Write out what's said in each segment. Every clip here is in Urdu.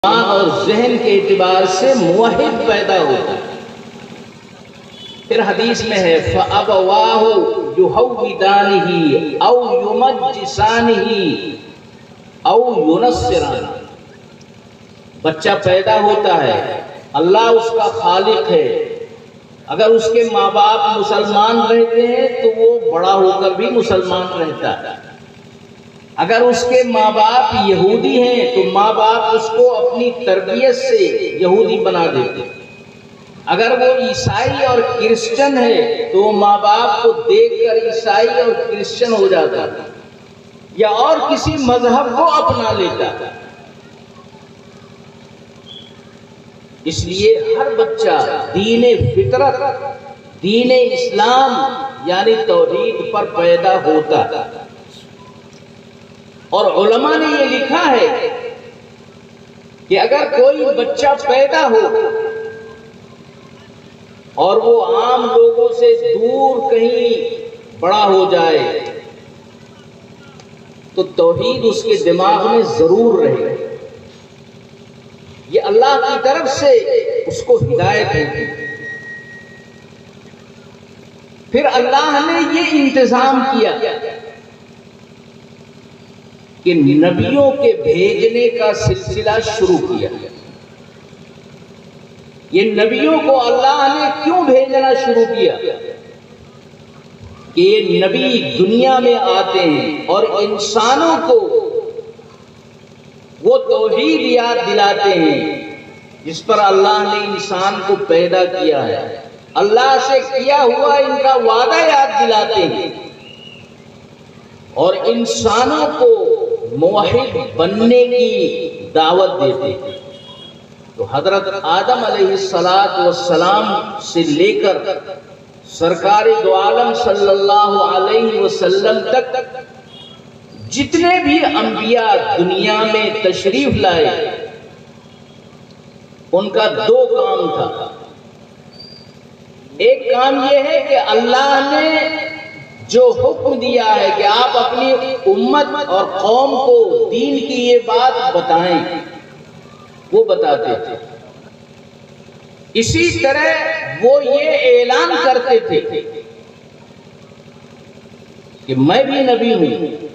اور ذہن کے اعتبار سے موحد پیدا ہوتا ہے۔ پھر حدیث میں ہے فَأَبَوَاهُ يُهَوِّدَانِهِ أَوْ يُمَجِّسَانِهِ أَوْ يُنَصِّرَانِهِ۔ بچہ پیدا ہوتا ہے، اللہ اس کا خالق ہے۔ اگر اس کے ماں باپ مسلمان رہتے ہیں تو وہ بڑا ہو کر بھی مسلمان رہتا ہے۔ اگر اس کے ماں باپ یہودی ہیں تو ماں باپ اس کو اپنی تربیت سے یہودی بنا دیتے۔ اگر وہ عیسائی اور کرسچن ہے تو وہ ماں باپ کو دیکھ کر عیسائی اور کرسچن ہو جاتا یا اور کسی مذہب کو اپنا لیتا۔ اس لیے ہر بچہ دین فطرت، دین اسلام یعنی توحید پر پیدا ہوتا۔ اور علماء نے یہ لکھا ہے کہ اگر کوئی بچہ پیدا ہو اور وہ عام لوگوں سے دور کہیں بڑا ہو جائے تو توحید اس کے دماغ میں ضرور رہے۔ یہ اللہ کی طرف سے اس کو ہدایت ہوتی۔ پھر اللہ نے یہ انتظام کیا کہ نبیوں کے بھیجنے کا سلسلہ شروع کیا۔ یہ نبیوں کو اللہ نے کیوں بھیجنا شروع کیا؟ کہ یہ نبی دنیا میں آتے ہیں اور انسانوں کو وہ توحید یاد دلاتے ہیں جس پر اللہ نے انسان کو پیدا کیا ہے۔ اللہ سے کیا ہوا ان کا وعدہ یاد دلاتے ہیں اور انسانوں کو موحد بننے کی دعوت دیتے ہیں۔ تو حضرت آدم علیہ السلام سے لے کر سرکار دو عالم صلی اللہ علیہ وسلم تک جتنے بھی انبیاء دنیا میں تشریف لائے ان کا دو کام تھا۔ ایک کام یہ ہے کہ اللہ نے جو حکم دیا ہے کہ آپ اپنی امت اور قوم کو دین کی یہ بات بتائیں، وہ بتاتے تھے۔ اسی طرح وہ یہ اعلان کرتے تھے کہ میں بھی نبی ہوں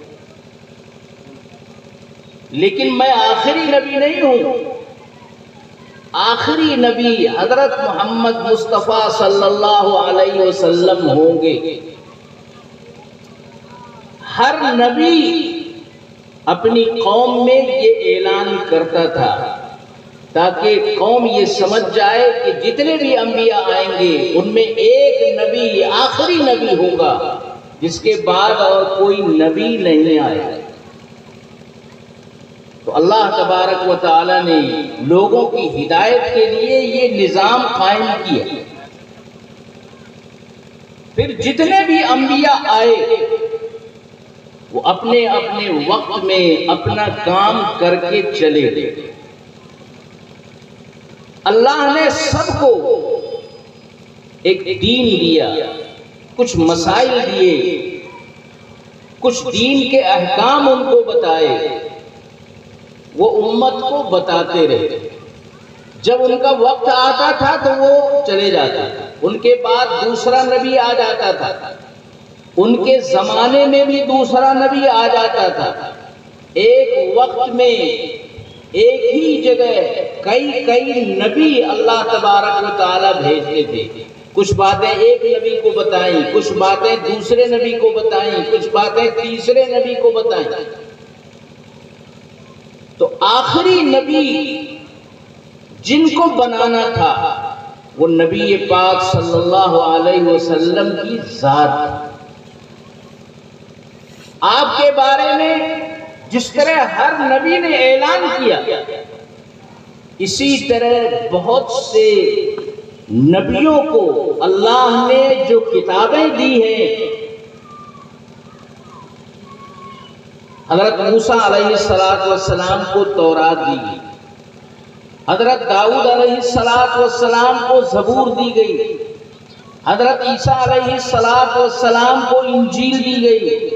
لیکن میں آخری نبی نہیں ہوں۔ آخری نبی حضرت محمد مصطفیٰ صلی اللہ علیہ وسلم ہوں گے۔ ہر نبی اپنی قوم میں یہ اعلان کرتا تھا تاکہ قوم یہ سمجھ جائے کہ جتنے بھی انبیاء آئیں گے ان میں ایک نبی آخری نبی ہوگا جس کے بعد اور کوئی نبی نہیں آئے۔ تو اللہ تبارک و تعالی نے لوگوں کی ہدایت کے لیے یہ نظام قائم کیا۔ پھر جتنے بھی انبیاء آئے وہ اپنے اپنے وقت میں اپنا کام کر کے چلے گئے۔ اللہ نے سب کو ایک دین دیا، کچھ مسائل دیے، کچھ دین کے احکام ان کو بتائے، وہ امت کو بتاتے رہے۔ جب ان کا وقت آتا تھا تو وہ چلے جاتا تھا، ان کے بعد دوسرا نبی آ جاتا تھا، ان کے زمانے میں بھی دوسرا نبی آ جاتا تھا۔ ایک وقت میں ایک ہی جگہ کئی نبی اللہ تبارک و تعالی بھیجتے تھے۔ کچھ باتیں ایک نبی کو بتائیں، کچھ باتیں دوسرے نبی کو بتائیں، کچھ باتیں تیسرے نبی کو بتائیں۔ تو آخری نبی جن کو بنانا تھا وہ نبی پاک صلی اللہ علیہ وسلم کی ذات۔ آپ کے بارے میں جس طرح ہر نبی نے اعلان کیا، اسی طرح بہت سے نبیوں کو اللہ نے جو کتابیں دی ہیں، حضرت موسیٰ علیہ السلام کو تورات دی گئی، حضرت داؤد علیہ السلام کو زبور دی گئی، حضرت عیسیٰ علیہ السلام کو انجیل دی گئی،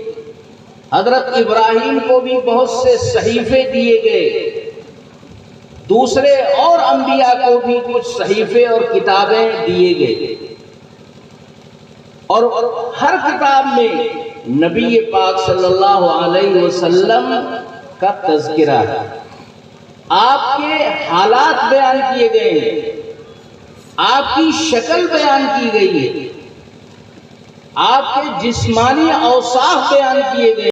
حضرت ابراہیم کو بھی بہت سے صحیفے دیے گئے۔ دوسرے اور انبیاء کو بھی کچھ صحیفے اور کتابیں دیے گئے، اور ہر کتاب میں نبی پاک صلی اللہ علیہ وسلم کا تذکرہ ہے، آپ کے حالات بیان کیے گئے ہیں، آپ کی شکل بیان کی گئی ہے، آپ کے جسمانی اوصاف بیان کیے گئے